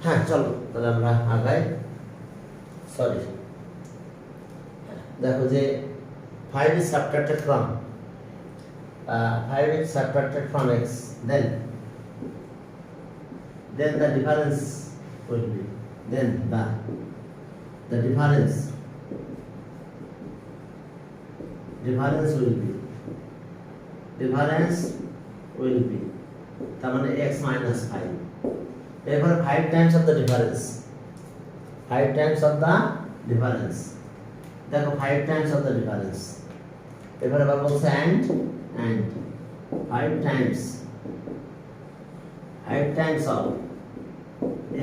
হ্যাঁ চলো তাহলে আমরা আগাই। সরি, দেখো যে 5 is subtracted from 5 is subtracted from x, then the difference will be, then the difference will be তার মানে x minus 5, এবার 5 times of the difference, 5 times of the difference, দেখো 5 times of the difference, এবার আবার বলছে and 5 times of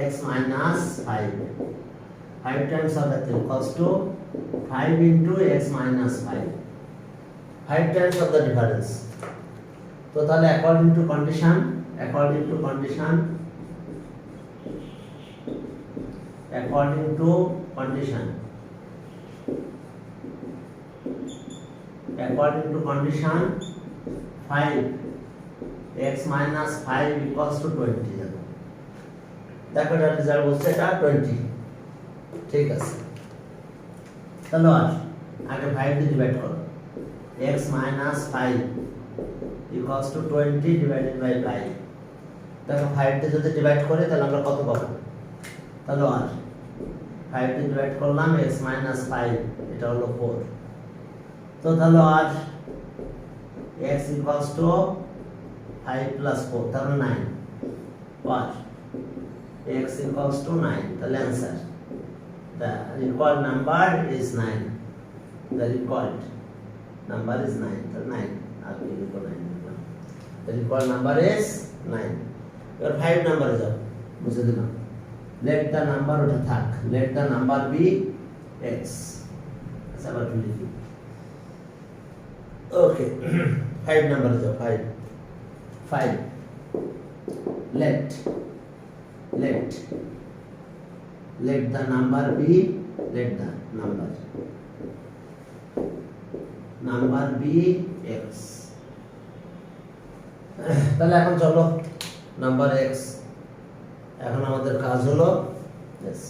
x minus 5 times of that equals to 5 into x minus 5 times of the difference. তো তাহলে according to condition condition 5 x minus 5 equals to 20, দেখো এটা result বলছে এটা 20, ঠিক আছে। তাহলে আগে 5 দিয়ে ডিভাইড করো, x minus 5 equals to 20 divided by 5, দেখো 5 দিয়ে যদি ডিভাইড করে তাহলে আমরা কত পাবো, তাহলে 5 দিয়ে ডিভাইড করলাম x minus 5, এটা হলো 4, তো তাহলে x equals to 5 plus 4, তাহলে 9, x equals to 9, তাহলে answer the required number is 9, the required number is 9, so 9, আপনি লিখো 9, the required number is 9. এবার 5 নাম্বারে যাও, বুঝে দিলাম, let the number ওটা থাক, let the number be x, আচ্ছা আবার লিখি, ওকে 5 নাম্বারে যাও, 5 let the number be, let the number be x, তাহলে এখন চলো নাম্বার x, এখন আমাদের কাজ হলো yes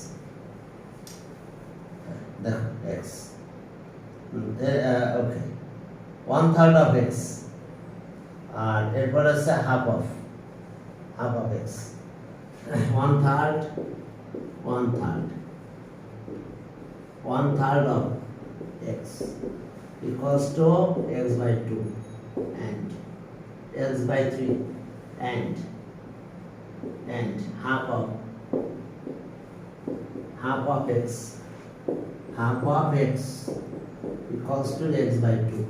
দেখো x, ওকে 1/3 of x, আর এরপর আছে half of x, 1/3 of x equals to x by 2 and x by 3 and half of x equals to x by 2,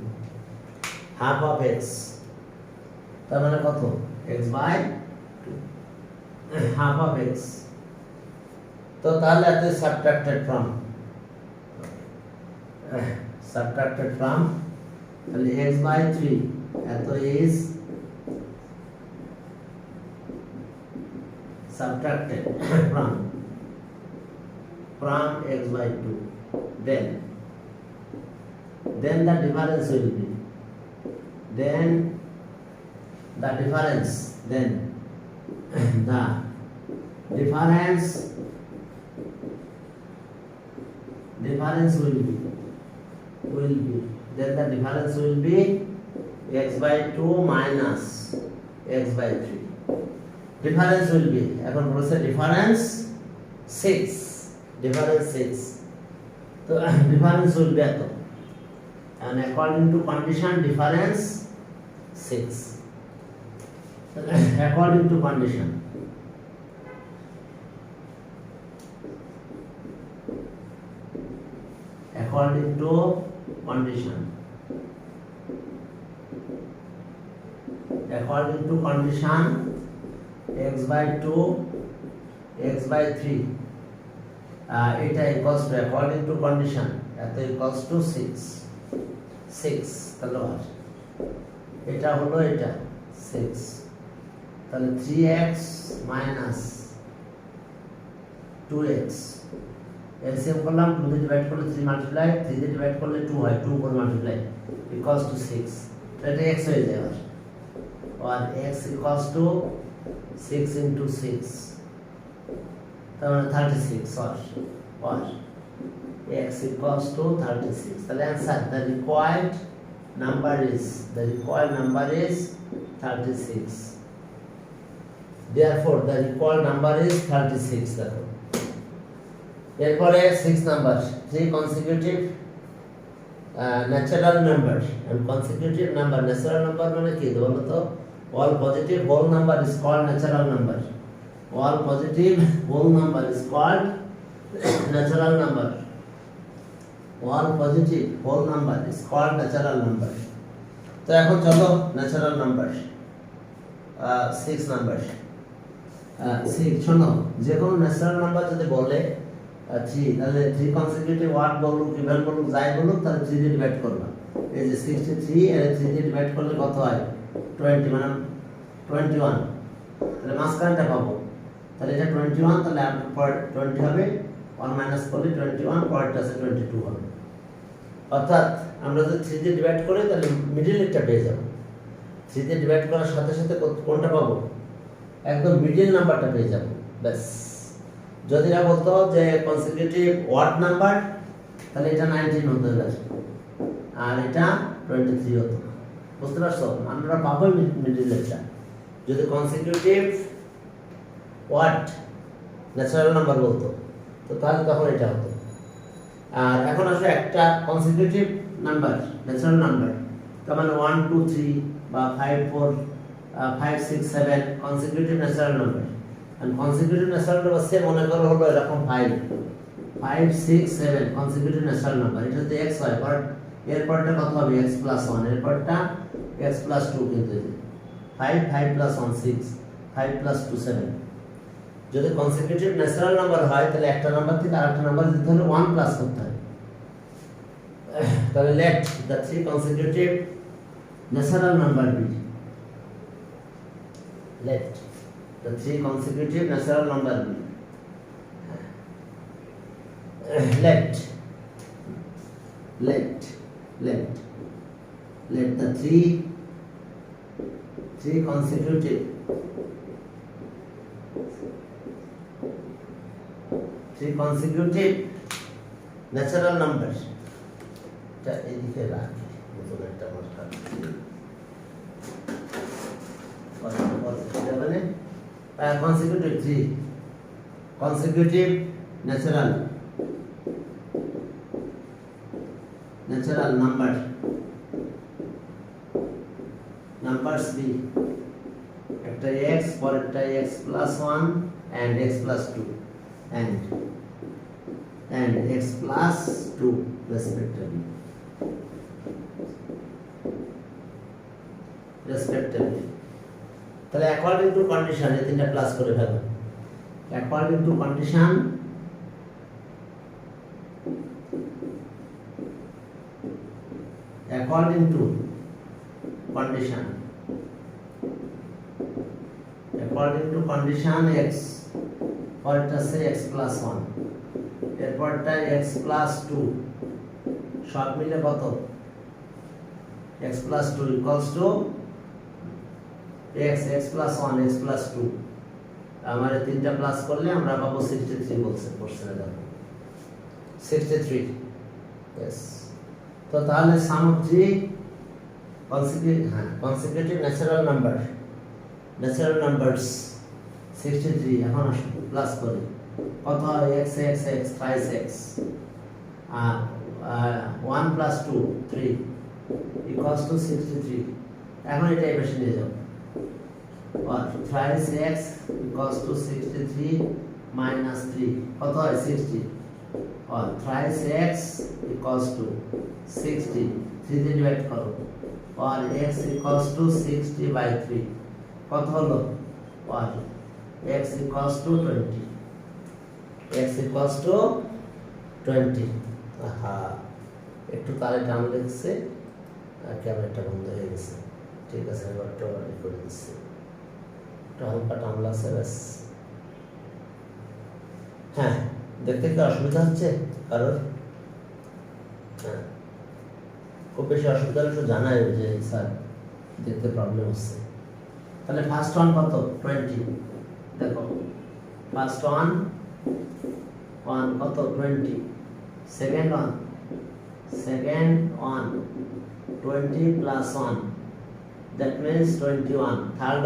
half of x তার মানে কত, x by 2, half of x, তো তাহলে এত subtracted from তাহলে x by 3 এত is subtracted from x by 2, then the difference will be, then the difference will be then the difference will be x by 2 minus x by 3, difference will be, এখন বলছে difference 6, তো difference will be এত, and according to condition difference 6, according to condition x by 2 x by 3 এটা equals to, according to condition এত equals to 6, তাহলে এটা হলো এটা 6, তাহলে 3x minus 2x, এলসিএম করলাম, 2 দিয়ে ডিভাইড করলে 3 মাল্টিপ্লাই, 3 দিয়ে ডিভাইড করলে 2 হয়, 2 করে মাল্টিপ্লাই ইকুয়ালস টু 6, এটা x হয়ে যায়, আর x ইকুয়ালস টু 6 into 6 তার মানে 36 or x equals to 36 তাহলে answer the required number is 36 therefore the required number is 36 দেখো এরপরে 6 number 3 consecutive natural number and consecutive number natural number মানে কি বলো তো all positive whole number is called natural number all positive whole number is called natural number all positive whole number is called natural number তো এখন চলো natural number 6 number 6 শোনো যে কোনো ন্যাচারাল নাম্বার যদি বলে 3 তাহলে 3 consecutive ওয়ার্ড বলুক ইভেন বলুক যাই বলুক তাহলে 3 দিয়ে ডিভাইড করবা এই যে 63 এর 3 দিয়ে ডিভাইড করলে কত হয় 20 মানে 21 তাহলে মাঝখানটা পাবো তাহলে এটা 21 তাহলে পর 20 হবে 1 মাইনাস করলে 21 পরেরটা আছে 22 হবে অর্থাৎ আমরা যদি 3 দিয়ে ডিভাইড করি তাহলে মিডলেরটা পেয়ে যাব 3 দিয়ে ডিভাইড করার সাথে সাথে কোনটা পাবো একদম মিডল নাম্বারটা পেয়ে যাব ব্যাস যদি না বলতো যে কনসিকিউটিভ ওয়ার্ড নাম্বার তাহলে এটা 19 হতে হবে আর এটা 23 হতো বুঝতে পারছো আমরা পাবো মিডলেরটা যদি কনসিকিউটিভ ওয়ার্ড ন্যাচারাল নাম্বার বলতো তো তাহলে তখন এটা হতো আর এখন আসলে একটা কনসিকিউটিভ নাম্বার ন্যাচারাল নাম্বার তার মানে 1 2 3 বা 5 4 5 6 7 consecutive natural number and consecutive natural number সে মনে করো হলো এরকম 5 6 7 consecutive natural number এটা যদি x হয় বাট এর পরটা কত হবে x + 1 এর পরটা x + 2 কিন্তু 5 5 + 1 6 5 + 2 7 যদি consecutive natural number হয় তাহলে একটা নাম্বার থেকে আরেকটা নাম্বার দিতে হলে 1 প্লাস করতে হয় তাহলে let the three consecutive natural number be let the three consecutive natural number be let the three consecutive natural numbers টা এদিকে রাখি নতুন একটা marker consecutive natural number numbers be একটা x পরেরটা x + 1 and x + 2 and x + 2 respectively তাহলে according to condition এই তিনটা প্লাস করে ফেলবো according to condition x পরেরটা আছে x + 1 এরপরটা x + 2 সব মিলে কত x + 2 x + 1 x + 2 আমারে তিনটা প্লাস করলে আমরা পাবো 63 বলছে কোশ্চেনে দেখো 63 यस তো তাহলে sum of three consecutive natural numbers 63 এখন প্লাস করি কত হয় x x x 5x 1 + 2 3 equals to 63 এখন এটা এভাবে নিয়ে যাও और 5x equals to 63 minus 3 কত হয় 60 और 5x equals to 60 3 দিয়ে ডিভাইড করো और x equals to 60 by 3 কত হলো और x equals to 20 x equals to 20 একটু তারে টান লেগেছে আর ক্যামেরাটা বন্ধ হয়ে গেছে ঠিক আছে এবার তো করে দিচ্ছি হালকা টান লাগছে ব্যাস হ্যাঁ দেখতে কি অসুবিধা হচ্ছে কারোর হ্যাঁ খুব বেশি অসুবিধা হলে তো জানাই যে স্যার দেখতে প্রবলেম হচ্ছে তাহলে ফার্স্ট ওয়ান কত 20 দেখো ফার্স্ট ওয়ান কত 20 second one 20 plus 1 that means 21 third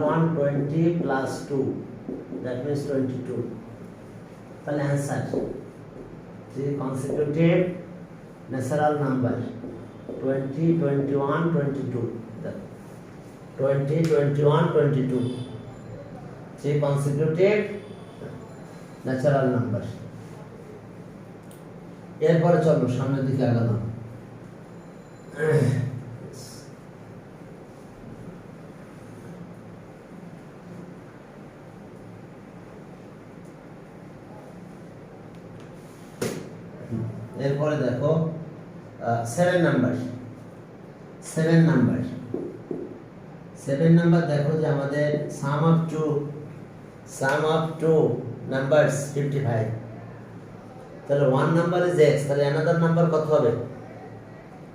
one 20 plus 2 that means 22 তাহলে answer the consecutive natural number 20 21 22 20 21 22 the consecutive natural number এরপরে চলো সামনের দিকে আগালাম এরপরে দেখো 7 নাম্বার দেখো যে আমাদের sum of two numbers 55 তাহলে one number is x তাহলে another number কত হবে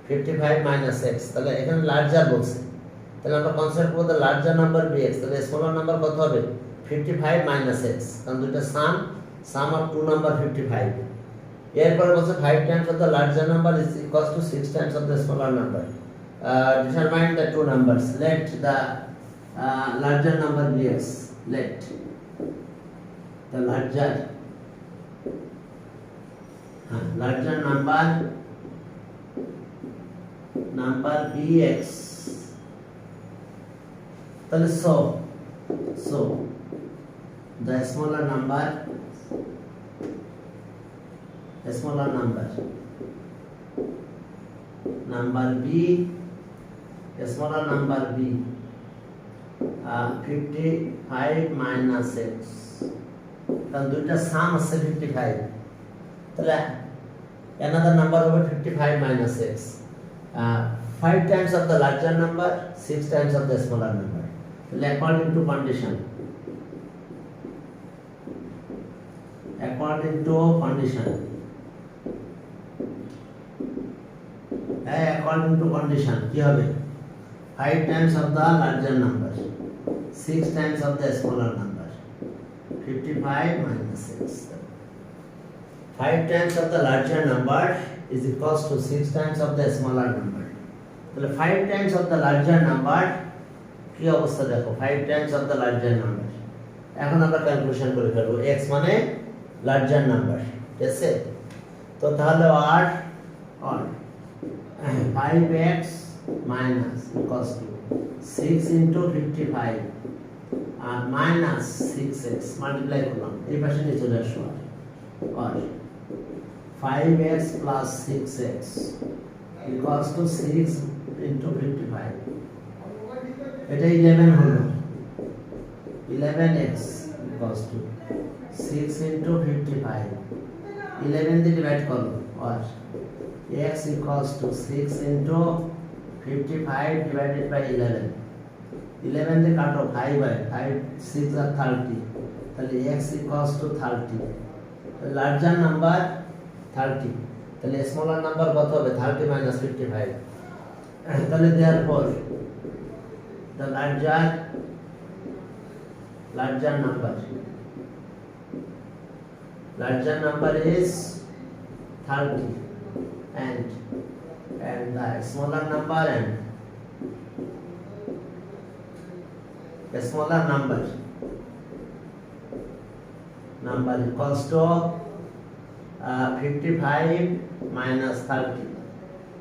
55 minus x তাহলে এখানে লার্জার বলছে তাহলে আমরা কনসিডার করব the larger number bx তাহলে স্মলার নাম্বার কত হবে 55 minus x কারণ দুটো sum of two number 55 এরপর বলছে 5 times of the larger number is equals to 6 times of the smaller number determine the two numbers let the larger number be x let the larger number bx তাহলে so the smaller number b smaller number b 55 minus x কারণ দুইটা সাম আছে 55 তাহলে another number over 55 minus x 5 times of the larger number 6 times of the smaller number according to condition কি হবে 5 times of the larger number 6 times of the smaller number 55 minus 6 5 times of the larger number is equals to 6 times of the smaller number তাহলে 5 times of the larger number কি অবস্থা দেখো 5 times of the larger number এখন আমরা calculation করে ফেলবো x মানে larger number ঠিক আছে তো তাহলে আর 5x minus equals to 6 into 55 আর minus 6x মাল্টিপ্লাই করলাম এই পাশে নিয়ে চলে আসো আর 5x plus 6x equals to 6 into 55 এটা 11 হলো 11x equals to 6 into 55 11 দিয়ে ডিভাইড করো আর x equals to 6 into 55 divided by 11 11 দিয়ে কাটো 5 by 5 6 আর 30 তাহলে x equals to 30 larger number 30 তাহলে smaller number কত হবে 30 minus 55 তাহলে therefore the larger number is 30 and the smaller number equals to 55 minus 30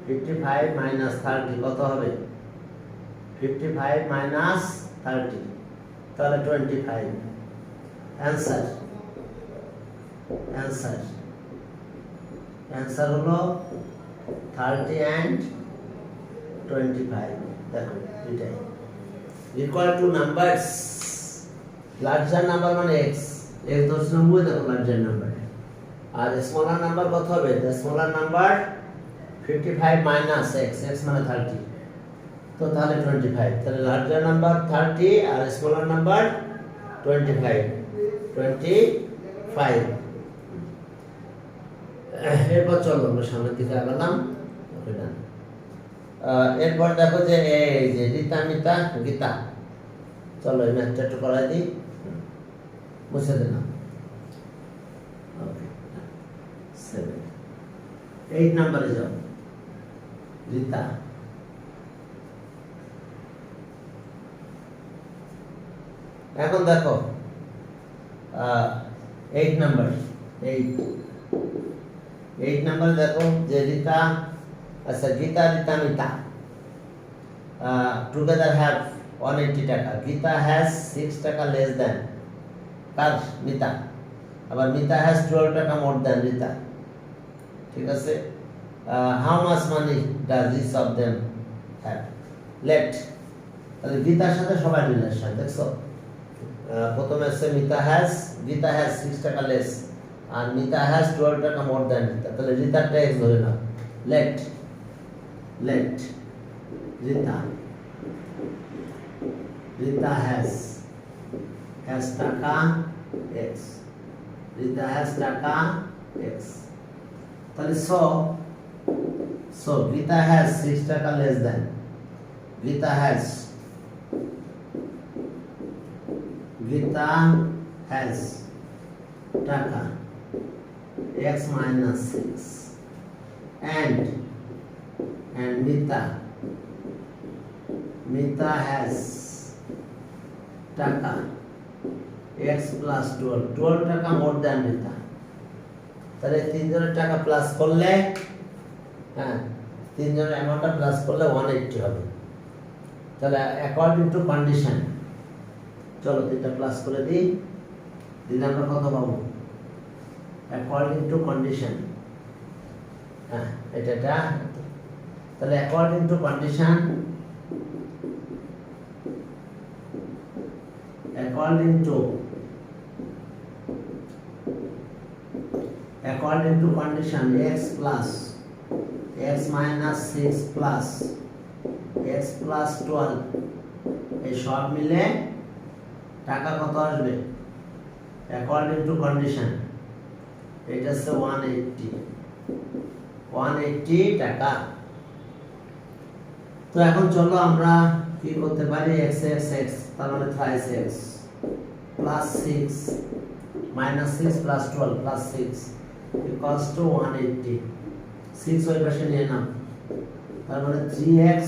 55 minus 30 কত হবে 55 minus 30 তাহলে 25 answer হলো 30 and 25 দেখো এটাই equal to numbers larger number মানে x ধরছি 90 দেখো larger number আর smaller number কত হবে the smaller number 55 minus x মানে 30 তো তাহলে 25 তাহলে larger number 30 আর smaller number 25 এরপর চলো আমরা সামনের দিকে আগালাম এরপর দেখো যে এই যে রীতা মিতা গীতা, চলো এই ম্যাথটা একটু করাই দিই, মুছে দিলাম। ওকে 7 8 নম্বরে যাও, রীতা। এখন দেখো 8 নাম্বার, 8 নাম্বার দেখো যে রীতা, আচ্ছা গীতা রীতা মিতা টুগেদার হ্যাভ 180 টাকা। গীতা হ্যাজ 6 টাকা লেস দেন কার, মিতা। আবার মিতা হ্যাজ 12 টাকা মোর দেন রীতা। ঠিক আছে, how much money does each of them have. Let, তাহলে গীতার সাথে সবাই রিলেশন দেখছো। প্রথমে আছে গীতা হ্যাজ 6 টাকা লেস, আর মিতা হ্যাজ 12 টাকা মোর দেন রীতা। তাহলে রীতারটা এক্স ধরে নাও। লেট রীতা হ্যাজ টাকা এক্স, রীতা হ্যাজ টাকা এক্স। তাহলে সো গীতা হ্যাজ 6 টাকা লেস দেন, গীতা হ্যাজ টাকা x minus 6 and Mita has টাকা x plus 12 টাকা more than Mita। তাহলে তিনজনের টাকা প্লাস করলে, হ্যাঁ তিনজনের অ্যামাউন্টটা প্লাস করলে 180 হবে। তাহলে অ্যাকর্ডিং টু কন্ডিশন, চলো তিনটা প্লাস করে দিই, দিলে আমরা কত পাবো? অ্যাকর্ডিং টু কন্ডিশন, হ্যাঁ এটা। তাহলে according to condition, x minus 6 plus x plus 12 এই সব মিলে টাকা কত আসবে? অ্যাকর্ডিং টু কন্ডিশন এটা হচ্ছে 180 টাকা। তো এখন চলো আমরা কি করতে পারি, x তার মানে thrice x plus 6 minus 6 plus 12 plus 6 equals to 180। 6 ওই পাশে নিয়ে নাও, তার মানে 3x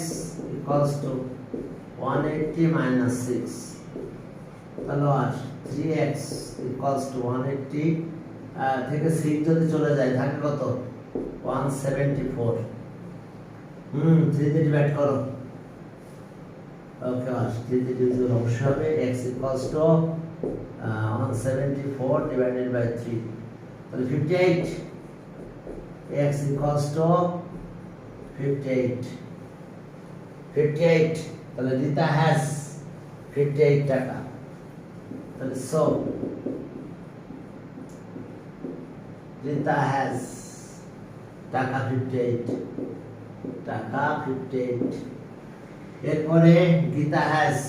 equals to 180 minus 6, তাহলে আর 3x equals to 180 থেকে 6 যদি চলে যায় থাকে কত? 174। 3 দিয়ে ডিভাইড করো। ওকে, আর 3 দিয়ে ডিভাইড অবশ্যই হবে। x equals to 174 divided by 3, তাহলে 58। x equals to 58, তাহলে রীতা হ্যাজ 58 টাকা। তাহলে সো রীতা হ্যাজ টাকা 58। এরপরে গীতা হ্যাজ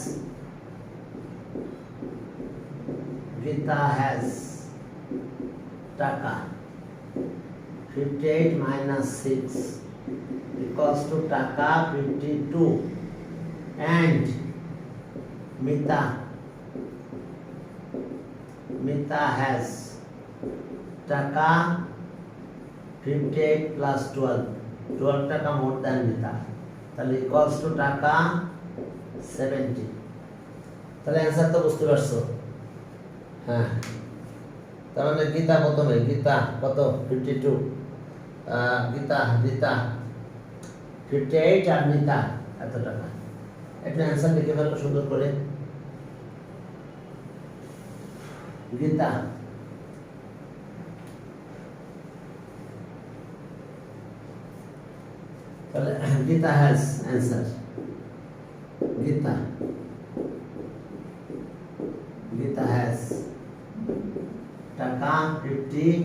টাকা 58 minus 6 equals to টাকা 52 and Mita has টাকা 58 plus 12 টাকা more than Mita, তাহলে equals to টাকা 70। তাহলে অ্যান্সার তো বুঝতে পারছো, হ্যাঁ। তার মানে গীতা প্রথমে, গীতা কত? 52, রীতা 58 আর মিতা এত টাকা। একটা অ্যান্সার লিখে ফেলো সুন্দর করে। গীতা তাহলে Gita has answer, Gita has টাকা 52,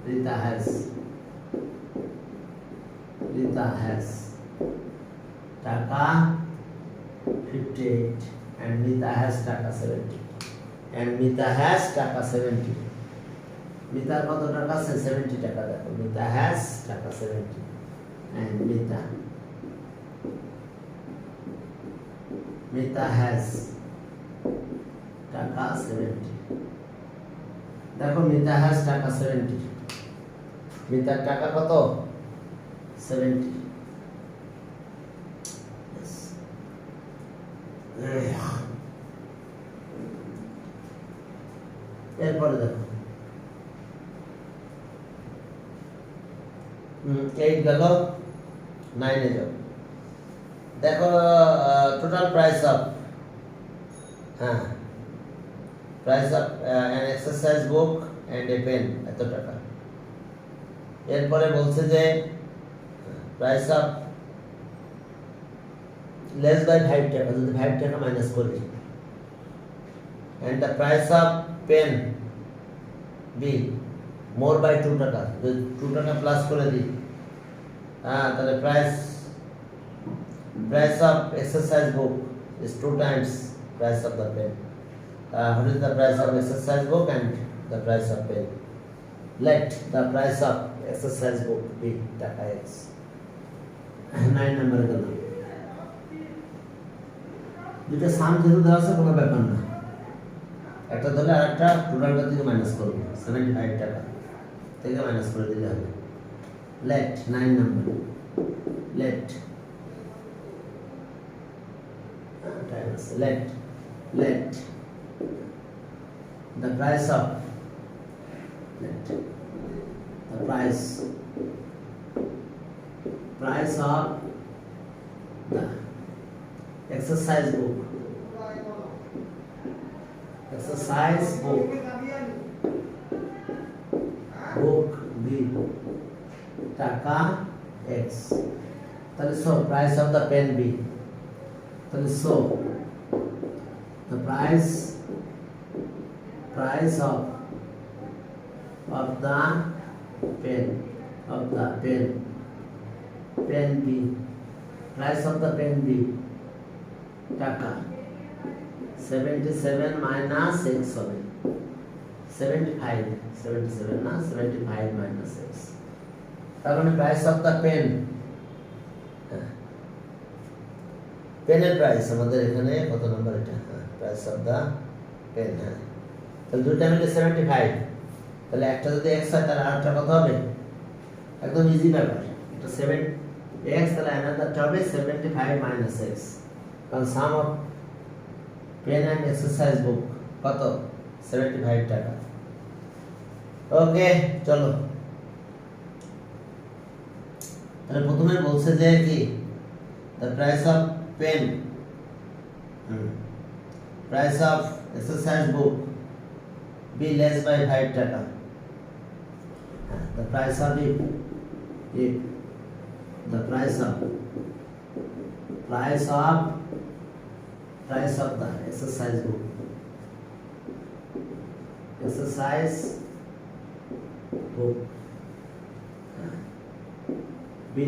রীতা হ্যাজ টাকা 58 and Mita has টাকা 70 মিতার কত টাকা আছে? 70 টাকা। দেখো মিতা হ্যাজ টাকা 70, and Mita has টাকা 70 দেখো মিতা has টাকা 70 মিতার টাকা কত 70 yes. এরপরে দেখো 8 গেল 9 এ যাও দেখো টোটাল প্রাইস অফ হ্যাঁ price of an exercise book and a pen এত টাকা এরপরে বলছে যে প্রাইস অফ লেস বাই 5 টাকা যদি 5 টাকা মাইনাস করি and the price of pen be more by 2 টাকা যদি 2 টাকা প্লাস করে দিই তাহলে price of exercise book is 2 times price of the pen. What is the price of exercise book and the price of pen? Let the price of exercise book be taka x. 9 number গেল দুটো সাম যেহেতু দেওয়া আছে কোনো ব্যাপার না একটা ধরে আরেকটা টোটালটা থেকে মাইনাস করব 75 টাকা থেকে মাইনাস করে দিলে হবে let 9 number let let the price of the exercise book B টাকা x তাহলে so price of the pen B তাহলে so the price of the pen B price of the pen B টাকা 77 minus x হবে 77 না 75 minus x তার মানে price of the pen পেনের price আমাদের এখানে কত নাম্বার এটা প্রাইস অফ দা পেন তাহলে দুটো মিলে 75 তাহলে একটা যদি x হয় তাহলে আরেকটা কত হবে একদম ইজি ব্যাপার এটা 7 x তাহলে অ্যানাদারটা হবে 75 মাইনাস x কারণ sum of pen and exercise book কত 75 টাকা ওকে চলো তাহলে প্রথমে বলছে যে কি the price of pen price of exercise book be less by 5 taka the price of if the price of the exercise book be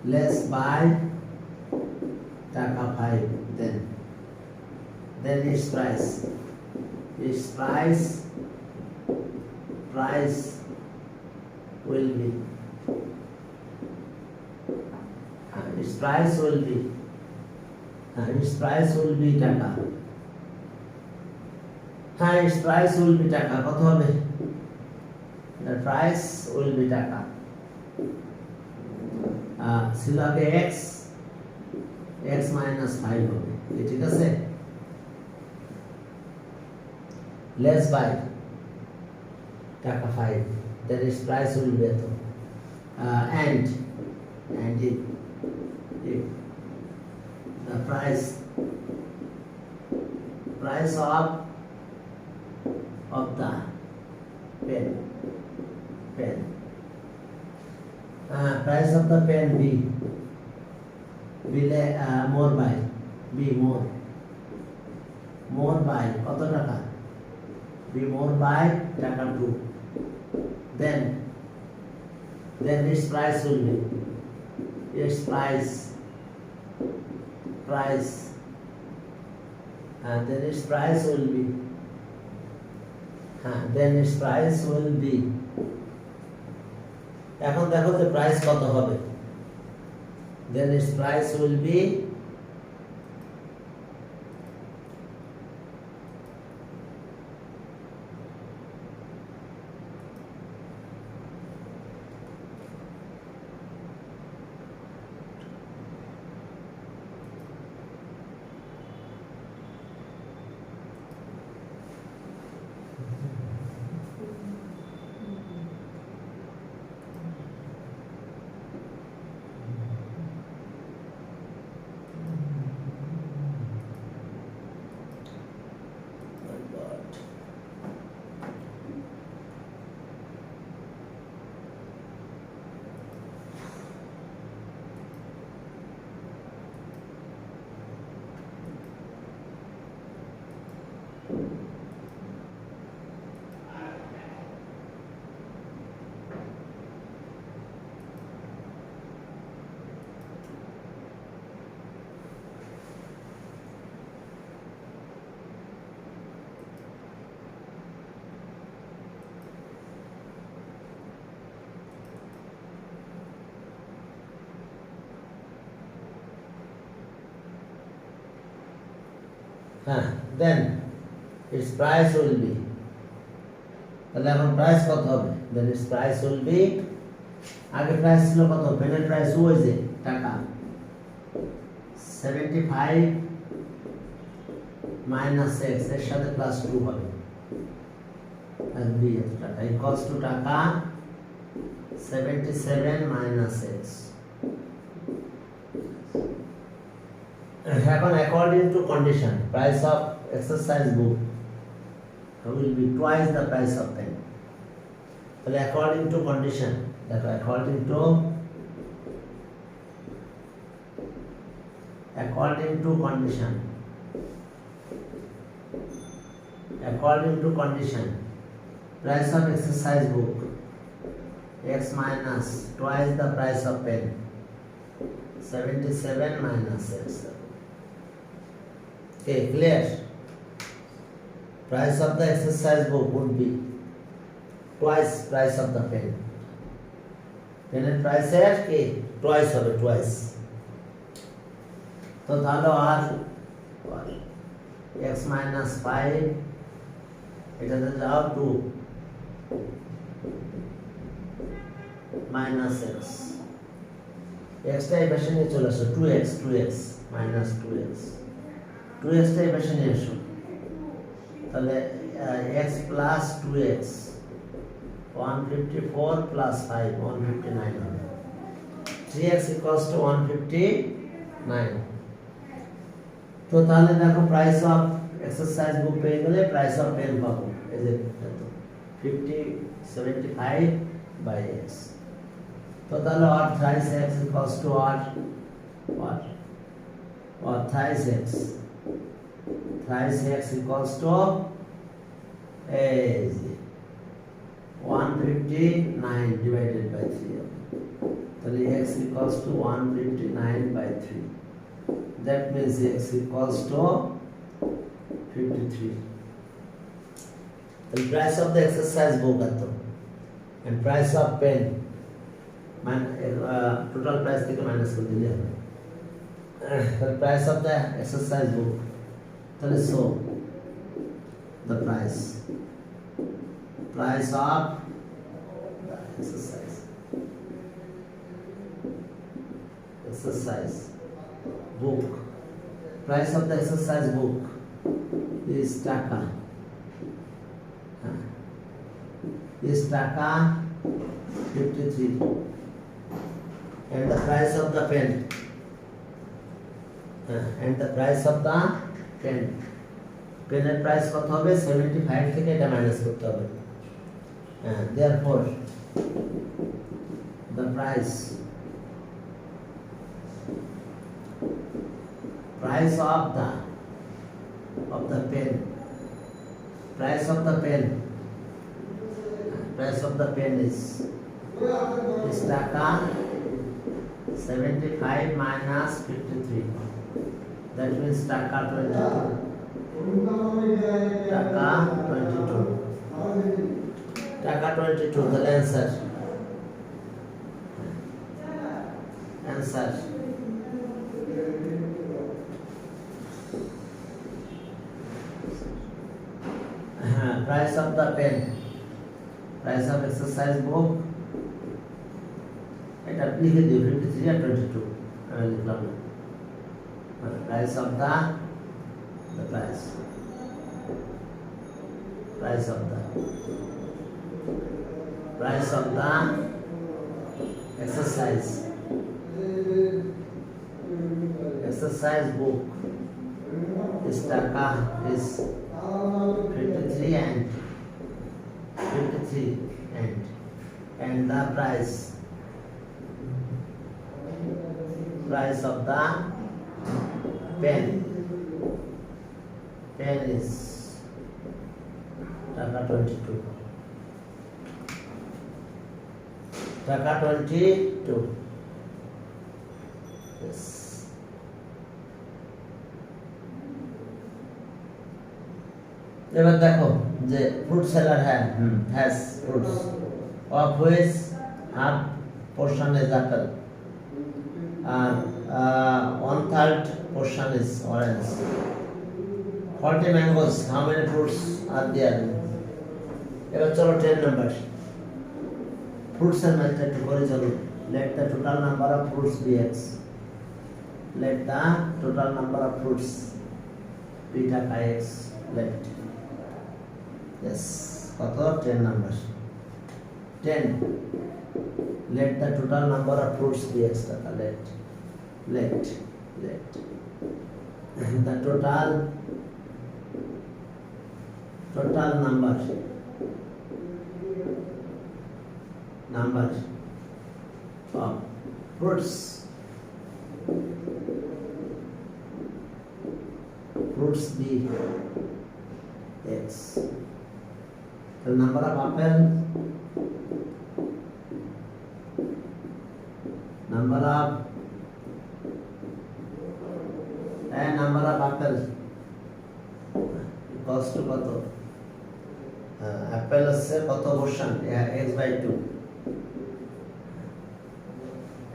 less by taka 5 then its price will be its price will be taka its price will be taka কত হবে the price will be taka ছিল আগে x minus 5 হবে ঠিক আছে less by টাকা 5 then its price will be eto and if the price of the pen price of the pen B more by B more by কত টাকা B more by টাকা 2 then its price will be its price and then its price will be এখন দেখো যে price কত হবে, then its price will be then its price will be, তাহলে এখন প্রাইস কত হবে, then its price will be, আগে প্রাইস ছিল কত, পেনের প্রাইস ওই যে টাকা 75 মাইনাস x এর সাথে প্লাস 2 হবে, আর b এত টাকা ইকুয়ালস টু টাকা 77 মাইনাস x। এখন according to condition, price of exercise book will be twice the price of pen. But according to condition, that according to condition, price of exercise book x minus twice the price of pen, 77 minus x. Okay, clear? Price of the exercise book would be twice price of the pen. Pen and price है कि twice होगा, twice. तो तालो r x minus 5 এটা তো যাও 2 minus x x টা এই পাশে নিয়ে চলে আসো 2x minus 2x 2x টা এই পাশে নিয়ে আসো, তাহলে x plus 2x 154 plus 5 159 হবে, 3x equals to 159। তো তাহলে দেখো প্রাইস অফ এক্সারসাইজ বুক পেয়ে গেলে প্রাইস অফ পেন পাবো, এই যে 75 by x। তো তাহলে or thrice x equals to or thrice x equals to 159 divided by 3, তাহলে x equals to 159 by 3, that means x equals to 53। the price of the exercise book and price of pen total price থেকে minus করে দিলে হবে, the price of the exercise book, তাহলে so the price of the exercise book, price of the exercise book is taka 53, and the price of the pen পেনের price কত হবে, 75 থেকে এটা মাইনাস করতে হবে, therefore the price of the pen is taka 75 minus 53, that means taka 22, the answer answer. Price of the pen, price of exercise book, এটা লিখে দিও 53 আর 22 আমি লিখলাম না price of the price of the exercise book is taka is 53 and the price of the pen is taka 22 yes. এবার দেখো যে fruit seller has fruits of which half portion is apple and 1/3 portion is orange. 40 mangoes, how many fruits are there? এবার চলো 10 number fruits এর ম্যাথটা একটু করে চলো let the total number of fruits be x let the total number of fruits be x let yes কত 10 number 10 let the total number of fruits be x let the total number of fruits be x. The number of apple, number of apple equals to কত apple আছে কত portion x/2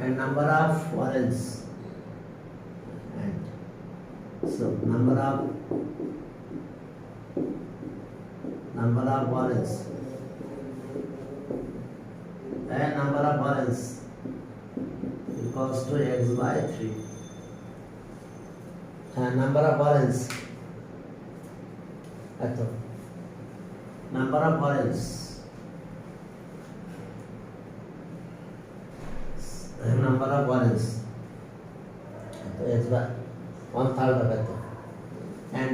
and number of orange and so number of orange and number of orange equals to x/3 and number of orange at number of orange so x/1/3 of it and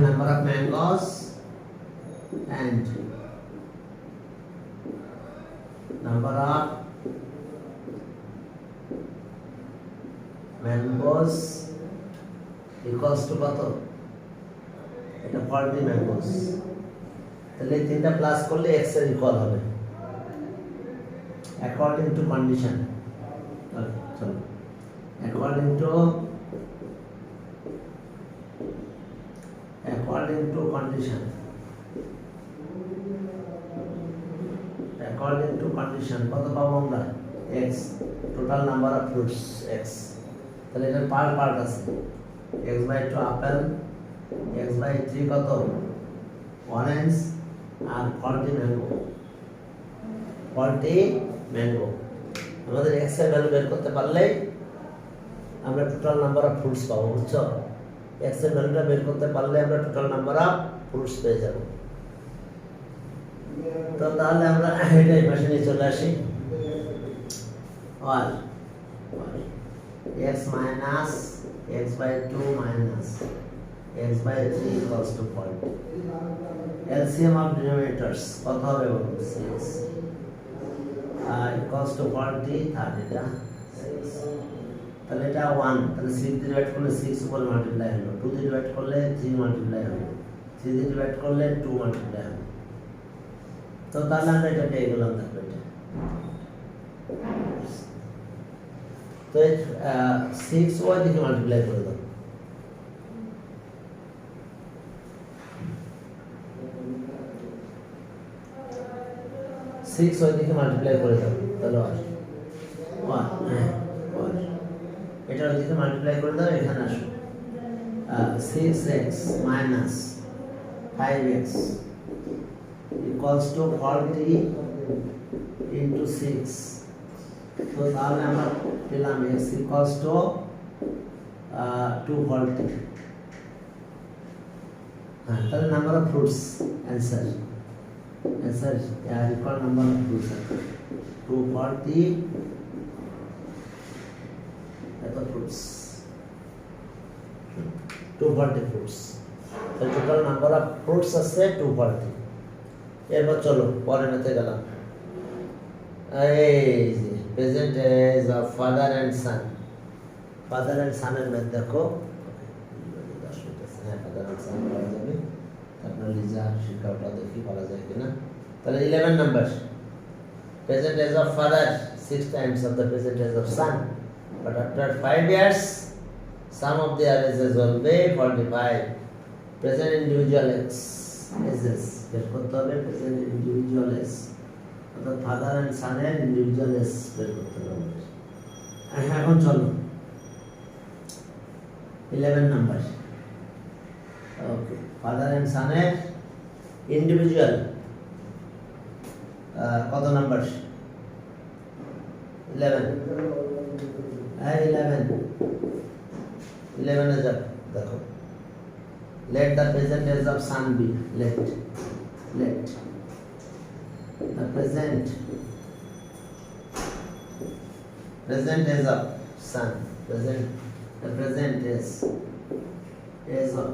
number of mangoes and number of mangoes equals to কত এটা 40 mangoes তাহলে এই তিনটা plus করলে x এর equal হবে according to condition চলো according to condition কত পাবো আমরা x total number of fruits x তাহলে এটা পার্ট আছে x/2 apple x/3 কত অরেঞ্জ আর 40 ম্যাঙ্গো আমাদের x এর ভ্যালু বের করতে পারলে আমরা টোটাল নাম্বার অফ ফ্রুটস পাবো বুঝছো x এর ভ্যালুটা বের করতে পারলে আমরা টোটাল নাম্বার অফ ফ্রুটস পেয়ে যাব তো তাহলে আমরা এটাই পাশে নিয়ে চলে আসি আর x minus x/2 minus x/3 equals to 40 LCM of denominators কত হবে বলো 6 equals to 40 30 টা 6 তাহলে এটা 1 তাহলে 6 দিয়ে ডিভাইড করলে 6 উপরে মাল্টিপ্লাই হলো 2 দিয়ে ডিভাইড করলে 3 মাল্টিপ্লাই হলো 3 দিয়ে ডিভাইড করলে 2 মাল্টিপ্লাই হলো তো তাহলে আমরা এটা পেয়ে গেলাম দেখো এটা তো 6 ওই দিকে মাল্টিপ্লাই করে দাও 6 ওই দিকে মাল্টিপ্লাই করে দাও তাহলে 1 এটা ওইদিকে মাল্টিপ্লাই করে দাও, এখানে আসো। 6x minus 5x equals to 40 into 6. তো তাহলে আমরা পেলাম x equals to 240. হ্যাঁ, তাহলে number of fruits answer equal number of fruits 240 এত fruits 240 fruits. তো টোটাল নাম্বার অফ ফ্রুটস আছে 240. এরপর চলো পরের ম্যাথে গেলাম। এই যে present age of father and son, father and সানের ম্যাথ দেখো। হ্যাঁ, ফাদার এন্ড সান করা যাবে। আপনার লিজা শিক্ষাটা দেখি বলা যায় কিনা। তাহলে 11 number, present age of father 6 times of the present age of son, but after 5 years sum of the ages will be 45. Present individual ages বের করতে হবে, present individual age অর্থাৎ ফাদার এন্ড সানের ইন্ডিভিজুয়াল এজ বের করতে হবে। এখন চলো 11 নাম্বার। ওকে, ফাদার এন্ড সানের ইন্ডিভিজুয়াল কত নাম্বার? 11 এ যাক। দেখো, let the present age of son be, let the present age of son, the present age of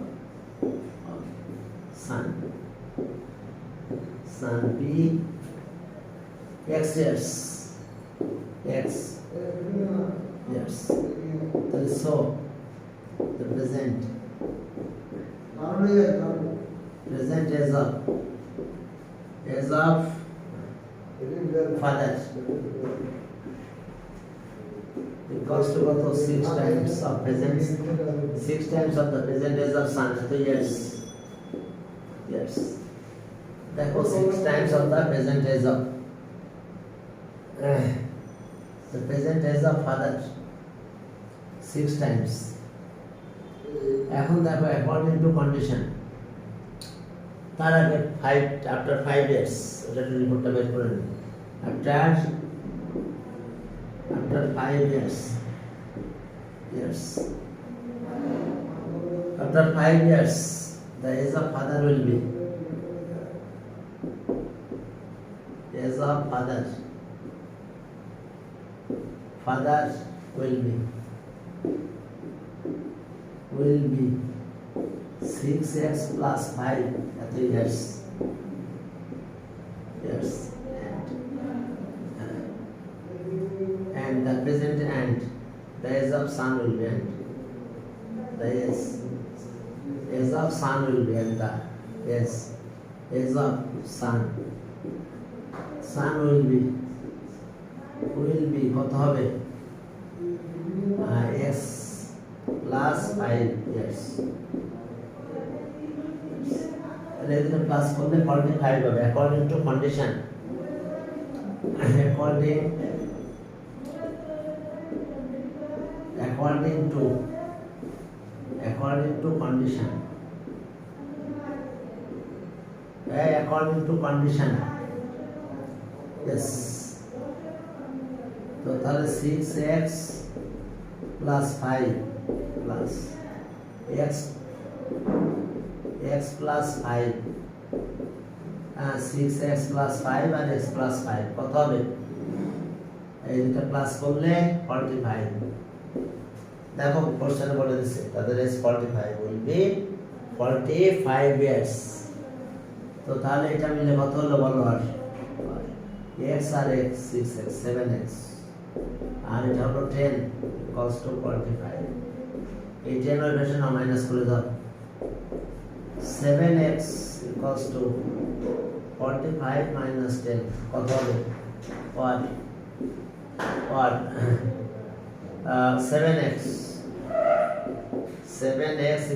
son be x years. So the present age of father equals to what? 6 times of present, 6 times of the present age of son. So years. That was 6 times of the present age of the present age of father, 6 times. এখন দেখো according to condition, তার আগে 5 after 5 years, এটা রিপোর্টটা বের করে নিন। After 5 years after 5 years the age of father will be will be 6x plus 5 at the years and the present and the age of son will be and the age of son will be and the age of son will be কত হবে? x plus 5 years। এখানে plus করলে 45 হবে according to condition. according to condition, according to condition, yes। তো তাহলে 6x plus 5 plus x plus 5 6x plus 5 আর x plus 5 কত হবে? এই দুটো প্লাস করলে 45। দেখো কোশ্চেনে বলে দিচ্ছে তাদের এজ 45 will be 45 years। তো তাহলে এটা মিলে কত হলো বলো? আর x আর x 6x 7x আর এটা হলো 10 equals to 45। এই 10 এর ভেতরে না মাইনাস করে দাও। 7x equals to 45 minus 10 কত হবে? what 7x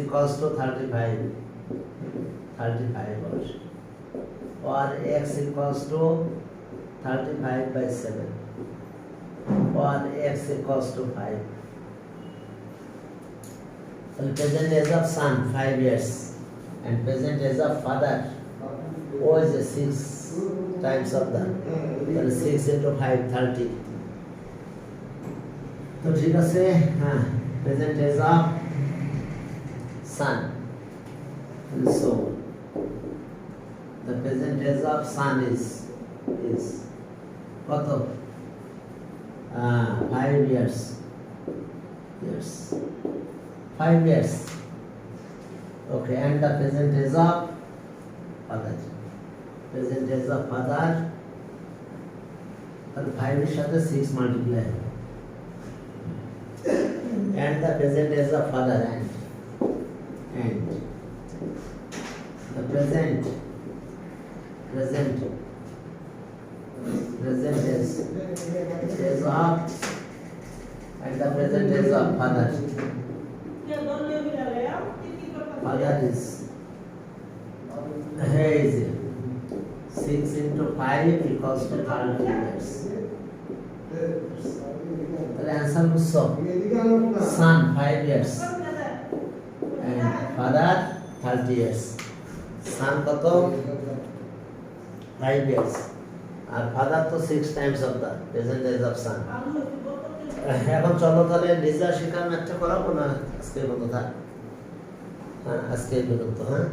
equals to 35 or x equals to 35 by 7 or x equals to 5 তাহলে present age of son 5 years and present age of father ও ইজ 6 টাইমস অফ দ্য, তাহলে 6 into 5 30। তো ঠিক আছে, হ্যাঁ present age of son, so the present age of sun is কত 5 years 5 years, okay, and the present age of father, present age of father, তাহলে 5 এর সাথে 6 মাল্টিপ্লাই হবে, and the present age of father and the present is of, and the present is of father. Father is 6 into 5 equals to 30 years. The answer was so. Son 5 years and father 30 years. Son কত 5 years আর father তো 6 times of the present age of son. এখন চলো তাহলে লিজা শিকার ম্যাথটা করাবো না আজকের মতো থাক, হ্যাঁ আজকে এই পর্যন্ত, হ্যাঁ।